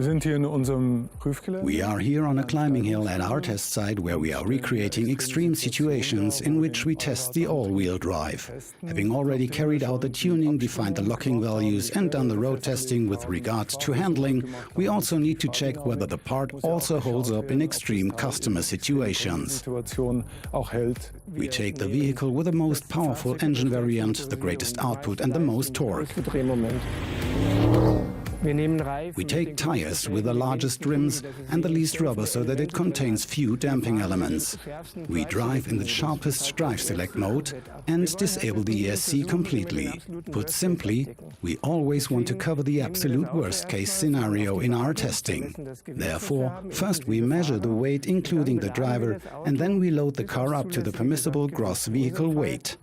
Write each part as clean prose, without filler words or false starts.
We are here on a climbing hill at our test site where we are recreating extreme situations in which we test the all-wheel drive. Having already carried out the tuning, defined the locking values and done the road testing with regards to handling, we also need to check whether the part also holds up in extreme customer situations. We take the vehicle with the most powerful engine variant, the greatest output and the most torque. We take tires with the largest rims and the least rubber so that it contains few damping elements. We drive in the sharpest drive select mode and disable the ESC completely. Put simply, we always want to cover the absolute worst-case scenario in our testing. Therefore, first we measure the weight including the driver and then we load the car up to the permissible gross vehicle weight.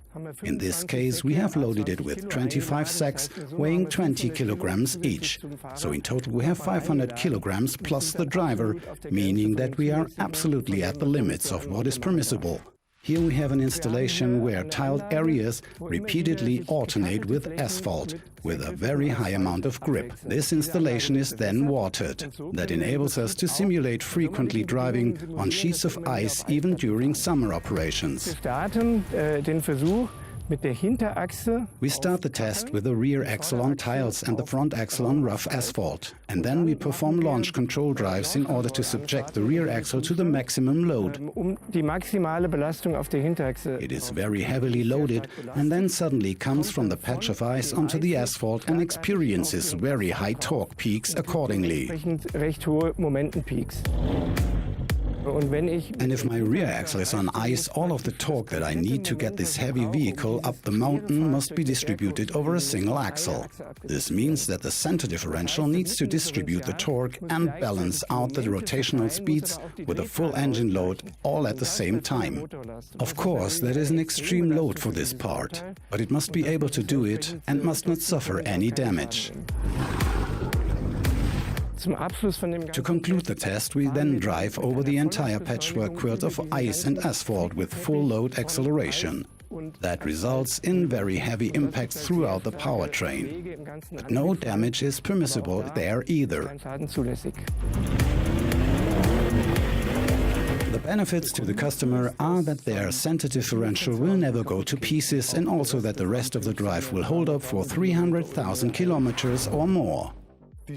In this case, we have loaded it with 25 sacks weighing 20 kilograms each. So in total we have 500 kilograms plus the driver, meaning that we are absolutely at the limits of what is permissible. Here we have an installation where tiled areas repeatedly alternate with asphalt, with a very high amount of grip. This installation is then watered. That enables us to simulate frequently driving on sheets of ice even during summer operations. We start the test with the rear axle on tiles and the front axle on rough asphalt. And then we perform launch control drives in order to subject the rear axle to the maximum load. It is very heavily loaded and then suddenly comes from the patch of ice onto the asphalt and experiences very high torque peaks accordingly. And if my rear axle is on ice, all of the torque that I need to get this heavy vehicle up the mountain must be distributed over a single axle. This means that the center differential needs to distribute the torque and balance out the rotational speeds with a full engine load all at the same time. Of course, that is an extreme load for this part, but it must be able to do it and must not suffer any damage. To conclude the test, we then drive over the entire patchwork quilt of ice and asphalt with full load acceleration. That results in very heavy impacts throughout the powertrain. But no damage is permissible there either. The benefits to the customer are that their center differential will never go to pieces and also that the rest of the drive will hold up for 300,000 kilometers or more.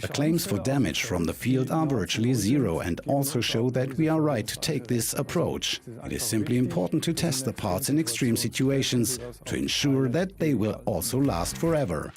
The claims for damage from the field are virtually zero and also show that we are right to take this approach. It is simply important to test the parts in extreme situations to ensure that they will also last forever.